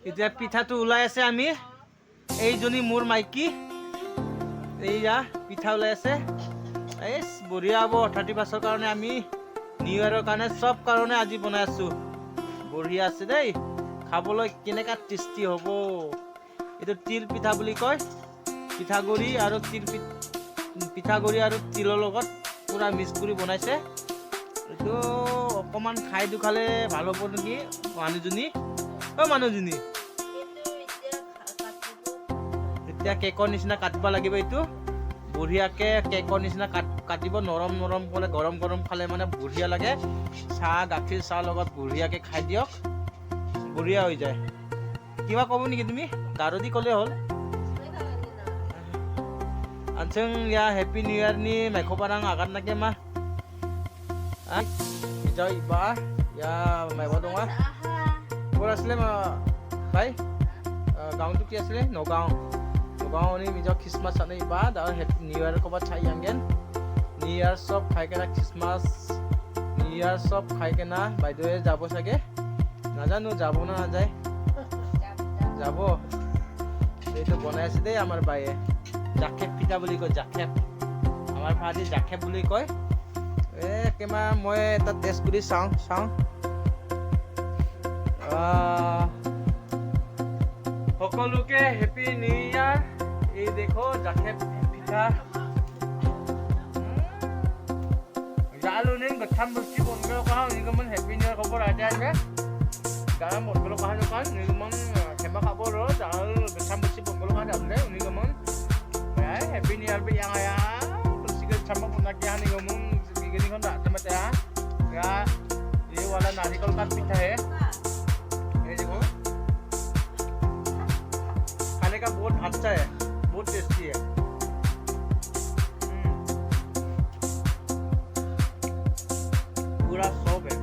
এতিয়া পিঠাটো ওলাই আছে আমি এইজনী মোৰ মাইকী এইয়া পিঠা ওলাই আছে এই বঢ়িয়া হ'ব 31ৰ কাৰণে আমি নিউ ইয়াৰৰ কাৰণে চব কাৰণে আজি বনাই আছো বঢ়িয়া আছে দেই খাবলৈ কেনেকা টেষ্টি হ'ব এইটো তিল পিঠা বুলি কয় পিঠাগুড়ি আৰু পিঠাগুড়ি আৰু তিলৰ লগত পুৰা মিক্স কৰি বনাইছে এইটো অকমান খাই দুখালে ভাল হ'ব নেকি মানুহজনী মানুহজনী এতিয়া কেকৰ নিচিনা কাটিব লাগিব এইটো বঢ়িয়াকে কেকৰ নিচিনা কাটিব নৰম নৰম ক'লে গৰম গৰম খালে মানে বঢ়িয়া লাগে চাহ গাখীৰ চাহ লগত বঢ়িয়াকে খাই দিয়ক বঢ়িয়া হৈ যায় কিবা ক'ব নেকি তুমি গাৰদি ক'লে হ'ল Anjing ya happy new year nih Meko parang akan nake mah Hijau iba ya Meko dong ah Pura asli mah Bye Gaung tuh kia asli no gaung nih hijau Christmas sana iba dah happy new year ko bat chai anggen New year shop khai kena Christmas New year shop khai kena by the way jabo sage Najanu jabo na najay Jabo Itu bonai ase dei amar baye জাকেপ পিঠা বুলি কয় জাকেপ আমাৰ ভাতি জাকেপ বুলি কয় কেমা মই এটা test কৰি চাওঁ সকলোকে হেপী নিউ ইয়াৰ এই দেখো জাকেপ পিঠা জালুনিন গঠাম বস্তি বনগৰ কহা নিগমন হেপী নিউ ইয়াৰ খবৰ আইতে আছে গাম বনগৰ কহা দোকান নিগমন খেমা খাব ৰ জাল গঠাম বস্তি বনগৰ কহা যাবলে নিগমন Happy New Year yang ya terus juga sama pun lagi nih ngomong gini kan tak cuma ya ini wala narikol kan pita ya ini देखो खाने का बहुत अच्छा है बहुत टेस्टी है पूरा सॉफ्ट है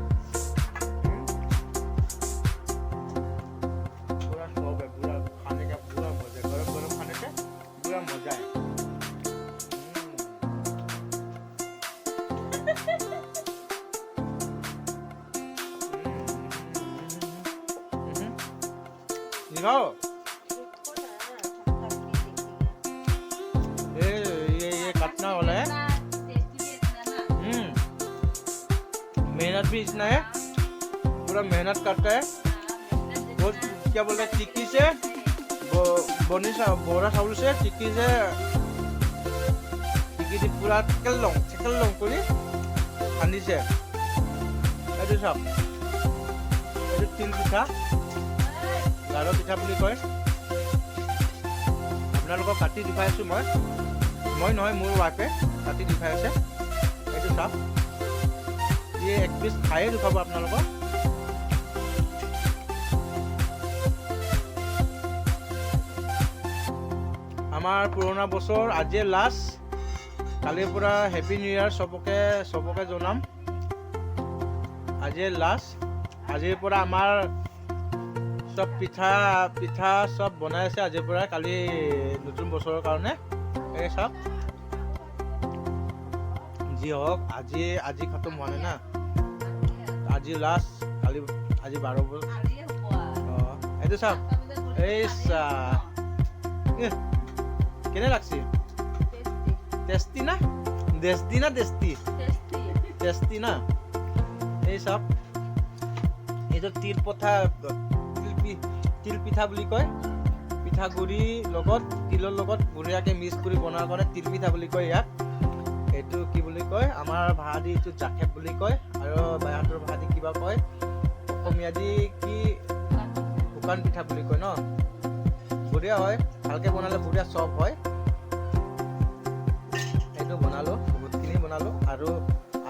पूरा सॉफ्ट है पूरा खाने का पूरा मजा गरम गरम खाने से पूरा मजा है दिखाओ ये काटना वाला है मेहनत भी इतना है पूरा मेहनत करता है बहुत क्या बोलते हैं चिक्की से बोरा चाउल से चिक्की से पूरा चिकल लॉन्ग करी खानी से ये सब ये तिल पिठा গাৰ পিঠা বুলি কয় আপোনালোকক কাটি দেখাই আছো মই নহয় মোৰ ৱাইফে কাটি দেখাই আছে এইটো চাওক এই এক পিচ খায়ে দেখাব আপোনালোকক আমাৰ পুৰণা বছৰ আজি লাষ্ট কালিৰ পৰা হেপী নিউ ইয়াৰ সবকে জনাম আজি লাষ্ট আজিৰ পৰা আমাৰ সব পিঠা সব বনাই আছে আজিৰ পৰা কালি নতুন বছৰৰ কাৰণে এই সব যি হওক আজি খতম হোৱা নাই না আজি লাষ্ট কালি আজি 12 বছৰ এইটো চাওক এই কেনে লাগছে টেষ্টি না টেষ্টি না এই সব এইটো তিল পিঠা বুলি কয় পিঠাগুড়ি লগত তিলৰ লগত বঢ়িয়াকে মিক্স কৰি বনোৱাৰ কাৰণে তিল পিঠা বুলি কয় ইয়াক এইটো কি বুলি কয় আমাৰ ভাষাদি এইটো জাকেপ বুলি কয় আৰু বাহিৰৰ ভাষাদি কিবা কয় অসমীয়াদি কি শুকান পিঠা বুলি কয় ন বঢ়িয়া হয় ভালকে বনালে বঢ়িয়া চফ হয় এইটো বনালো বহুতখিনি বনালো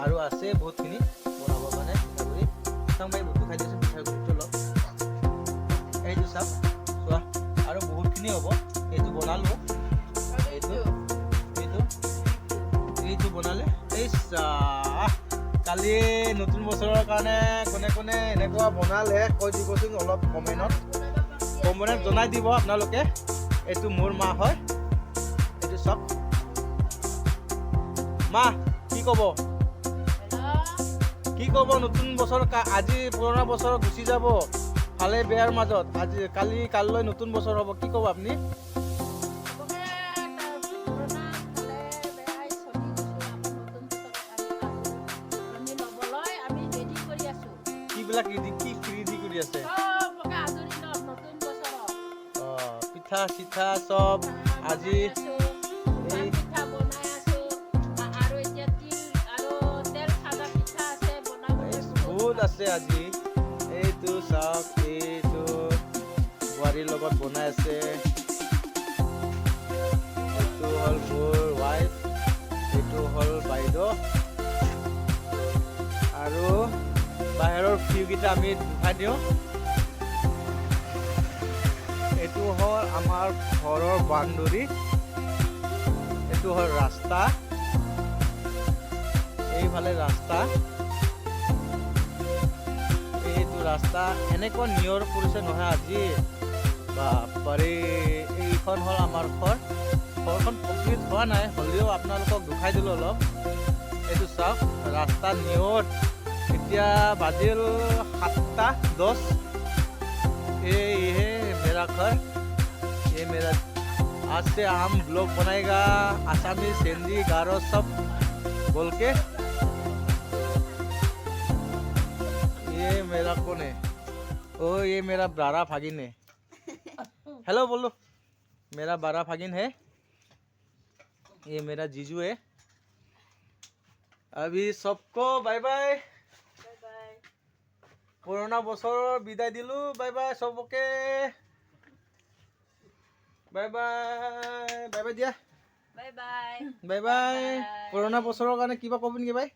আৰু আছে বহুতখিনি বনাবৰ কাৰণে পিঠাগুড়ি চাওঁ ভাই বহুতো খাই দিছোঁ পিঠাগুড়িটো অলপ এইটো চাওক চোৱা আৰু বহুতখিনি হ'ব এইটো বনালো এইটো বনালে এই কালি নতুন বছৰৰ কাৰণে কোনে এনেকুৱা বনালে কৈ দিবচোন অলপ কমেণ্টত জনাই দিব আপোনালোকে এইটো মোৰ মা হয় এইটো চাওক মা কি ক'ব নতুন বছৰ আজি পুৰণা বছৰ গুচি যাব ভালে বেয়াৰ মাজত আজি কালিলৈ নতুন বছৰ হ'ব কি ক'ব আপুনি কিবিলাক কি ৰেডি কৰি আছে পিঠা চিঠা চব আজি বহুত আছে আজি এইটো চাওক এইটো বোৱাৰীৰ লগত বনাই আছে এইটো হ'ল মোৰ ৱাইফ এইটো হ'ল বাইদেউ আৰু বাহিৰৰ ভিউকেইটা আমি দেখাই দিওঁ এইটো হ'ল আমাৰ ঘৰৰ বাউণ্ডৰী এইটো হ'ল ৰাস্তা এইফালে ৰাস্তা এইটো ৰাস্তা এনেকুৱা নিয়ৰ পৰিছে নহয় আজি বাপৰে এইখন হ'ল আমাৰ ঘৰখন কমপ্লিট হোৱা নাই হ'লেও আপোনালোকক দেখাই দিলোঁ অলপ এইটো চাওক ৰাস্তা নিয়ৰ এতিয়া বাজিল 7:10 ये है मेरा घर ये मेरा आज से हम ब्लॉग बनाएगा आसामी सिंधी गारो सब बोल के ये मेरा कौन है ओ ये मेरा बड़ा भागिन है हेलो बोलो मेरा बड़ा भागिन है ये मेरा जीजू है अभी सबको बाय बाय পুৰণা বছৰৰ বিদায় দিলো বাই বাই সবকে বাই বাই বাই বাই দিয়া বাই বাই পুৰণা বছৰৰ কাৰণে কিবা ক'ব নেকি বাই